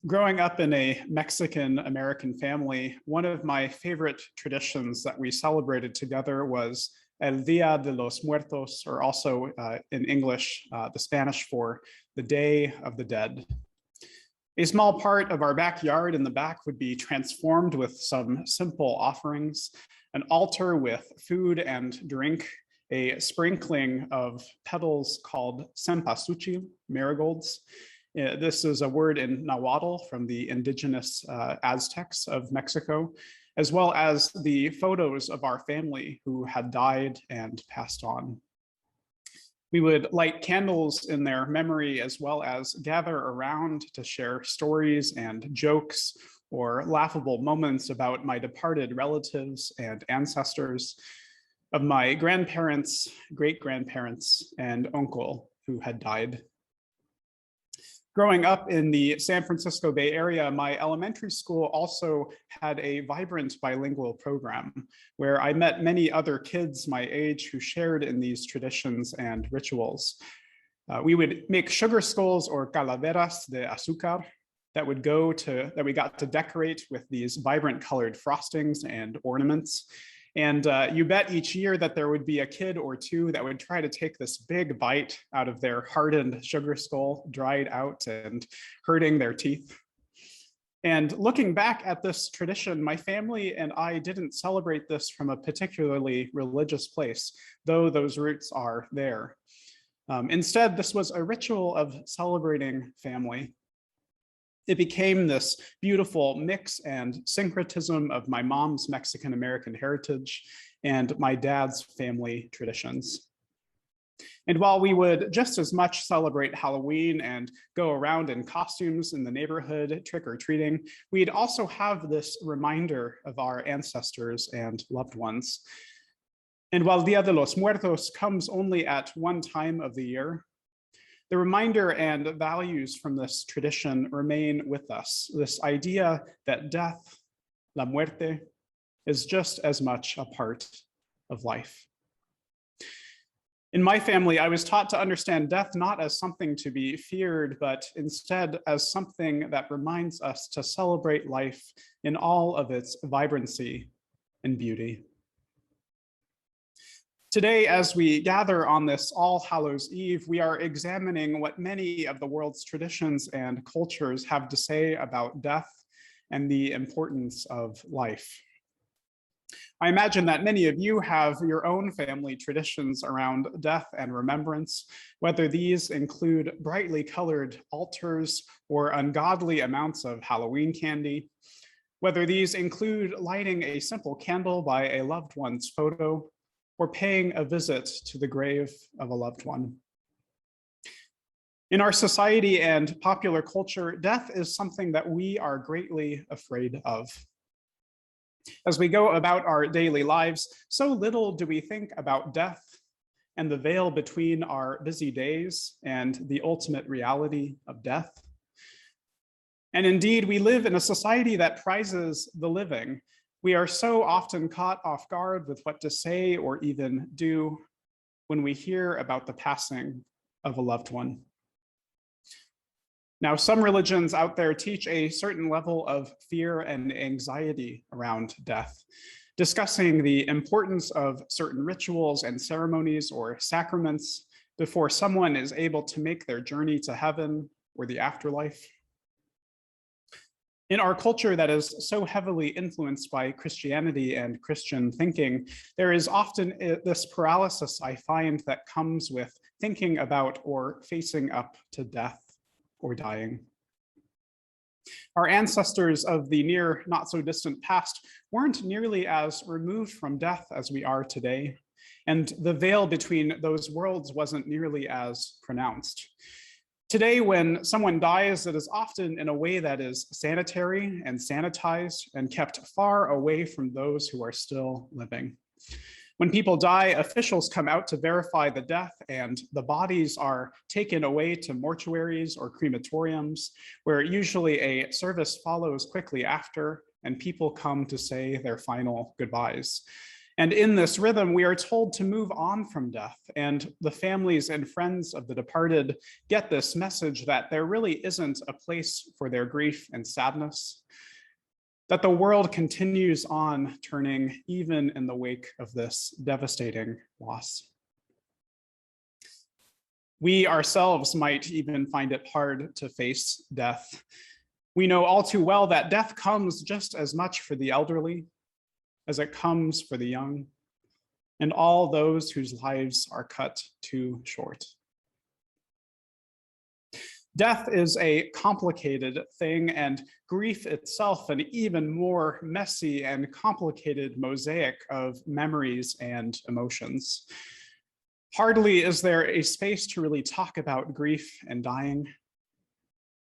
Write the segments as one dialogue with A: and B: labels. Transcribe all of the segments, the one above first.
A: Growing up in a Mexican-American family, one of my favorite traditions that we celebrated together was El Día de los Muertos, or also in English, the Spanish for the Day of the Dead. A small part of our backyard in the back would be transformed with some simple offerings, an altar with food and drink, a sprinkling of petals called cempasúchil, marigolds. This is a word in Nahuatl from the indigenous Aztecs of Mexico, as well as the photos of our family who had died and passed on. We would light candles in their memory, as well as gather around to share stories and jokes or laughable moments about my departed relatives and ancestors, of my grandparents, great-grandparents, and uncle who had died. Growing up in the San Francisco Bay Area, my elementary school also had a vibrant bilingual program where I met many other kids my age who shared in these traditions and rituals. We would make sugar skulls or calaveras de azúcar that we got to decorate with these vibrant colored frostings and ornaments. And you bet each year that there would be a kid or two that would try to take this big bite out of their hardened sugar skull, dried out and hurting their teeth. And looking back at this tradition, my family and I didn't celebrate this from a particularly religious place, though those roots are there. Instead, this was a ritual of celebrating family. It became this beautiful mix and syncretism of my mom's Mexican-American heritage and my dad's family traditions. And while we would just as much celebrate Halloween and go around in costumes in the neighborhood trick-or-treating, we'd also have this reminder of our ancestors and loved ones. And while Día de los Muertos comes only at one time of the year, the reminder and values from this tradition remain with us. This idea that death, la muerte, is just as much a part of life. In my family, I was taught to understand death not as something to be feared, but instead as something that reminds us to celebrate life in all of its vibrancy and beauty. Today, as we gather on this All Hallows Eve, we are examining what many of the world's traditions and cultures have to say about death and the importance of life. I imagine that many of you have your own family traditions around death and remembrance, whether these include brightly colored altars or ungodly amounts of Halloween candy, whether these include lighting a simple candle by a loved one's photo, or paying a visit to the grave of a loved one. In our society and popular culture, death is something that we are greatly afraid of. As we go about our daily lives, so little do we think about death and the veil between our busy days and the ultimate reality of death. And indeed, we live in a society that prizes the living. We are so often caught off guard with what to say or even do when we hear about the passing of a loved one. Now, some religions out there teach a certain level of fear and anxiety around death, discussing the importance of certain rituals and ceremonies or sacraments before someone is able to make their journey to heaven or the afterlife. In our culture that is so heavily influenced by Christianity and Christian thinking, there is often this paralysis I find that comes with thinking about or facing up to death or dying. Our ancestors of the near, not so distant past weren't nearly as removed from death as we are today, and the veil between those worlds wasn't nearly as pronounced. Today, when someone dies, it is often in a way that is sanitary and sanitized and kept far away from those who are still living. When people die, officials come out to verify the death, and the bodies are taken away to mortuaries or crematoriums, where usually a service follows quickly after, and people come to say their final goodbyes. And in this rhythm, we are told to move on from death, and the families and friends of the departed get this message that there really isn't a place for their grief and sadness, that the world continues on turning even in the wake of this devastating loss. We ourselves might even find it hard to face death. We know all too well that death comes just as much for the elderly as it comes for the young, and all those whose lives are cut too short. Death is a complicated thing, and grief itself an even more messy and complicated mosaic of memories and emotions. Hardly is there a space to really talk about grief and dying.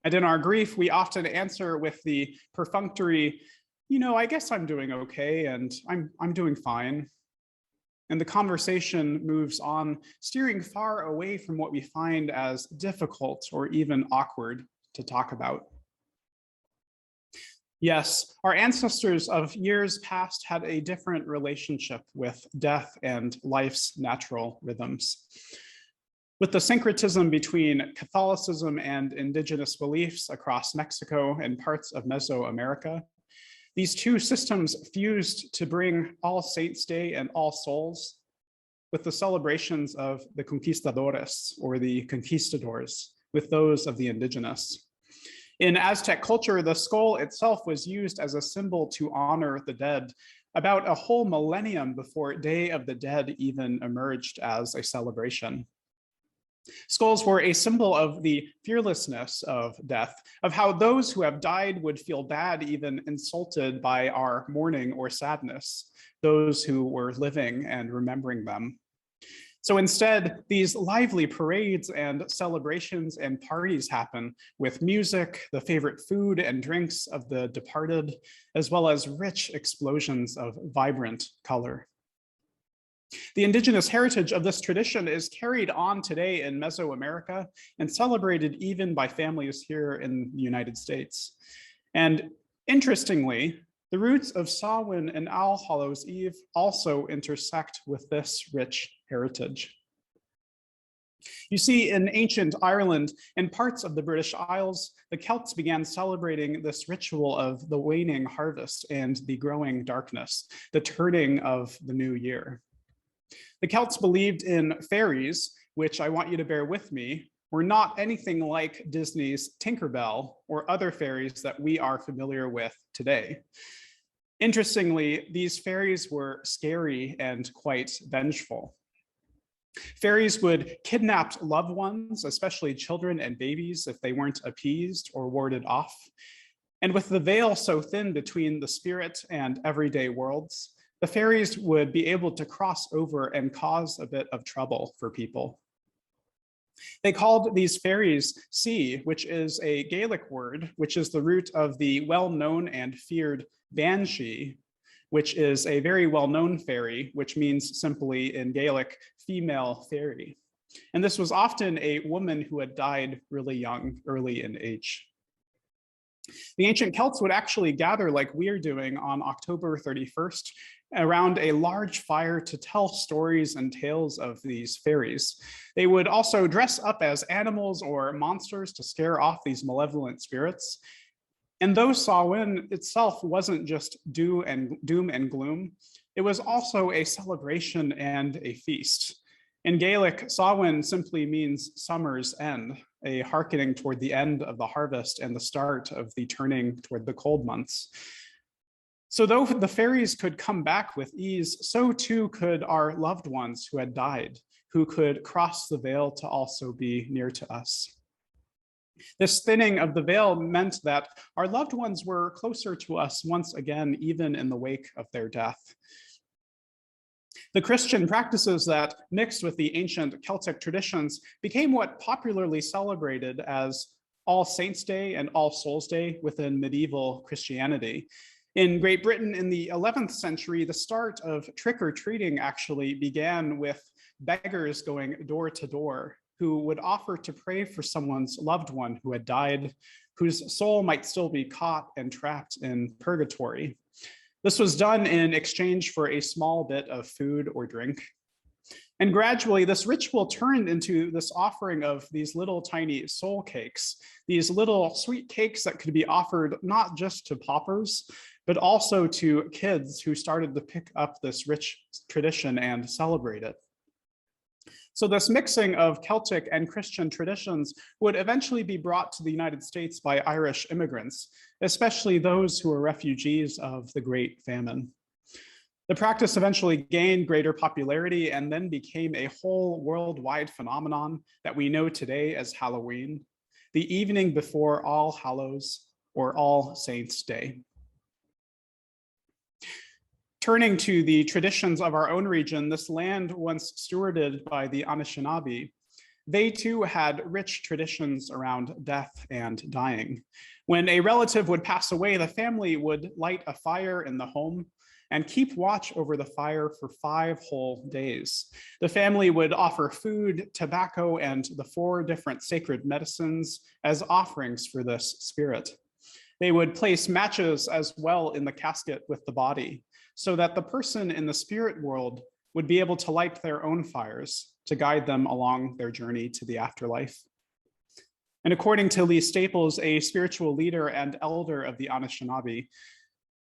A: And in our grief, we often answer with the perfunctory, I guess I'm doing okay, and I'm doing fine. And the conversation moves on, steering far away from what we find as difficult or even awkward to talk about. Yes, our ancestors of years past had a different relationship with death and life's natural rhythms. With the syncretism between Catholicism and indigenous beliefs across Mexico and parts of Mesoamerica, these two systems fused to bring All Saints' Day and All Souls with the celebrations of the conquistadores, or the conquistadors, with those of the indigenous. In Aztec culture, the skull itself was used as a symbol to honor the dead about a whole millennium before Day of the Dead even emerged as a celebration. Skulls were a symbol of the fearlessness of death, of how those who have died would feel bad, even insulted by our mourning or sadness, those who were living and remembering them. So instead, these lively parades and celebrations and parties happen with music, the favorite food and drinks of the departed, as well as rich explosions of vibrant color. The indigenous heritage of this tradition is carried on today in Mesoamerica and celebrated even by families here in the United States. And interestingly, the roots of Samhain and All Hallows Eve also intersect with this rich heritage. You see, in ancient Ireland and parts of the British Isles, the Celts began celebrating this ritual of the waning harvest and the growing darkness, the turning of the new year. The Celts believed in fairies, which I want you to bear with me, were not anything like Disney's Tinkerbell or other fairies that we are familiar with today. Interestingly, these fairies were scary and quite vengeful. Fairies would kidnap loved ones, especially children and babies, if they weren't appeased or warded off. And with the veil so thin between the spirit and everyday worlds, the fairies would be able to cross over and cause a bit of trouble for people. They called these fairies sea, which is a Gaelic word, which is the root of the well-known and feared banshee, which is a very well-known fairy, which means simply in Gaelic, female fairy. And this was often a woman who had died really young, early in age. The ancient Celts would actually gather like we're doing on October 31st around a large fire to tell stories and tales of these fairies. They would also dress up as animals or monsters to scare off these malevolent spirits. And though Samhain itself wasn't just doom and gloom, it was also a celebration and a feast. In Gaelic, Samhain simply means summer's end, a hearkening toward the end of the harvest and the start of the turning toward the cold months. So though the fairies could come back with ease, so too could our loved ones who had died, who could cross the veil to also be near to us. This thinning of the veil meant that our loved ones were closer to us once again, even in the wake of their death. The Christian practices that mixed with the ancient Celtic traditions became what popularly celebrated as All Saints' Day and All Souls' Day within medieval Christianity. In Great Britain in the 11th century, the start of trick-or-treating actually began with beggars going door to door who would offer to pray for someone's loved one who had died, whose soul might still be caught and trapped in purgatory. This was done in exchange for a small bit of food or drink. And gradually, this ritual turned into this offering of these little tiny soul cakes, these little sweet cakes that could be offered not just to paupers, but also to kids who started to pick up this rich tradition and celebrate it. So this mixing of Celtic and Christian traditions would eventually be brought to the United States by Irish immigrants, especially those who were refugees of the Great Famine. The practice eventually gained greater popularity and then became a whole worldwide phenomenon that we know today as Halloween, the evening before All Hallows or All Saints' Day. Turning to the traditions of our own region, this land once stewarded by the Anishinaabe, they too had rich traditions around death and dying. When a relative would pass away, the family would light a fire in the home and keep watch over the fire for 5 whole days. The family would offer food, tobacco, and the 4 different sacred medicines as offerings for this spirit. They would place matches as well in the casket with the body, so that the person in the spirit world would be able to light their own fires to guide them along their journey to the afterlife. And according to Lee Staples, a spiritual leader and elder of the Anishinaabe,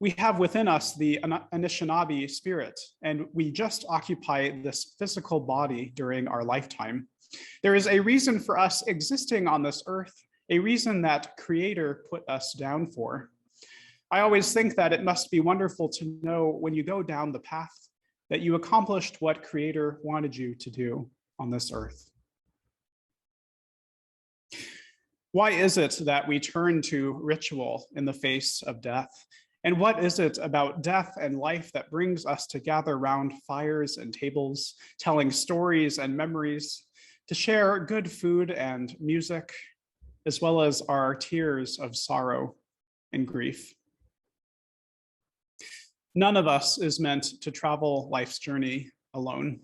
A: we have within us the Anishinaabe spirit, and we just occupy this physical body during our lifetime. There is a reason for us existing on this earth, a reason that Creator put us down for. I always think that it must be wonderful to know when you go down the path that you accomplished what Creator wanted you to do on this earth. Why is it that we turn to ritual in the face of death? And what is it about death and life that brings us to gather around fires and tables, telling stories and memories, to share good food and music, as well as our tears of sorrow and grief? None of us is meant to travel life's journey alone.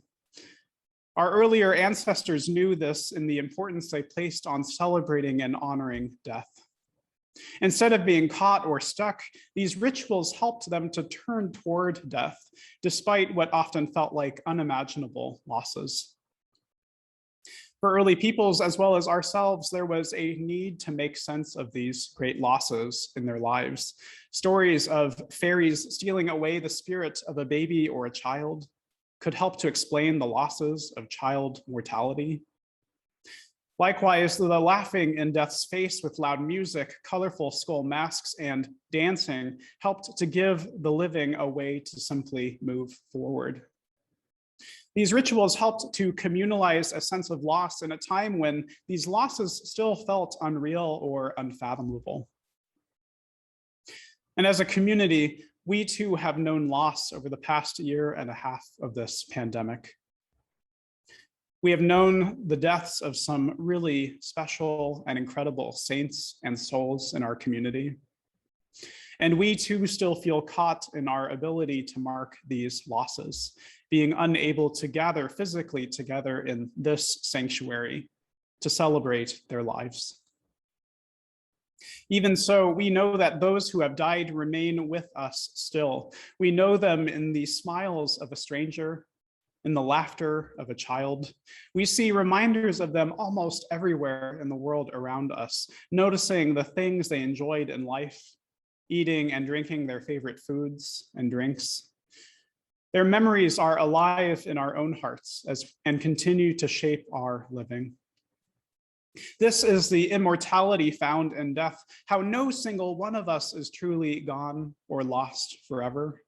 A: Our earlier ancestors knew this in the importance they placed on celebrating and honoring death. Instead of being caught or stuck, these rituals helped them to turn toward death, despite what often felt like unimaginable losses. For early peoples, as well as ourselves, there was a need to make sense of these great losses in their lives. Stories of fairies stealing away the spirit of a baby or a child could help to explain the losses of child mortality. Likewise, the laughing in death's face with loud music, colorful skull masks, and dancing helped to give the living a way to simply move forward. These rituals helped to communalize a sense of loss in a time when these losses still felt unreal or unfathomable. And as a community, we too have known loss over the past 1.5 years of this pandemic. We have known the deaths of some really special and incredible saints and souls in our community. And we too still feel caught in our ability to mark these losses, being unable to gather physically together in this sanctuary to celebrate their lives. Even so, we know that those who have died remain with us still. We know them in the smiles of a stranger, in the laughter of a child. We see reminders of them almost everywhere in the world around us, noticing the things they enjoyed in life, eating and drinking their favorite foods and drinks. Their memories are alive in our own hearts and continue to shape our living. This is the immortality found in death, how no single one of us is truly gone or lost forever.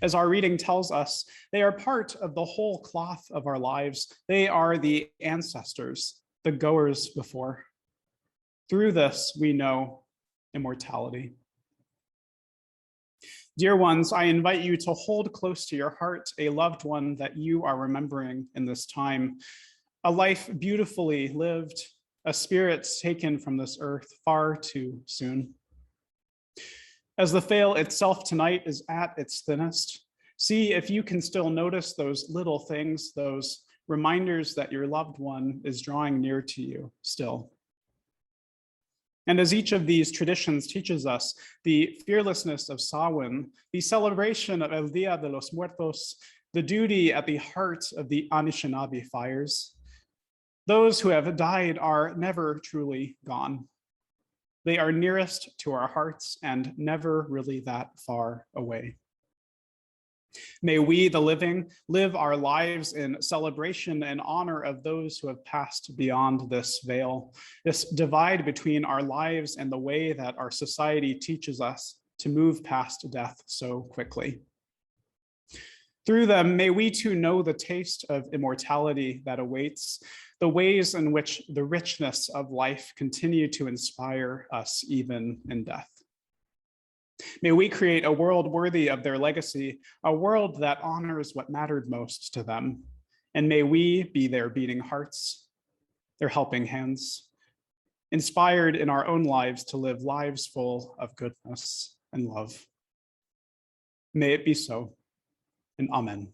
A: As our reading tells us, they are part of the whole cloth of our lives. They are the ancestors, the goers before. Through this, we know immortality. Dear ones, I invite you to hold close to your heart a loved one that you are remembering in this time, a life beautifully lived, a spirit taken from this earth far too soon. As the veil itself tonight is at its thinnest, see if you can still notice those little things, those reminders that your loved one is drawing near to you still. And as each of these traditions teaches us, the fearlessness of Samhain, the celebration of El Día de los Muertos, the duty at the heart of the Anishinaabe fires, those who have died are never truly gone. They are nearest to our hearts and never really that far away. May we, the living, live our lives in celebration and honor of those who have passed beyond this veil, this divide between our lives and the way that our society teaches us to move past death so quickly. Through them, may we too know the taste of immortality that awaits, the ways in which the richness of life continue to inspire us even in death. May we create a world worthy of their legacy, a world that honors what mattered most to them. And may we be their beating hearts, their helping hands, inspired in our own lives to live lives full of goodness and love. May it be so, and amen.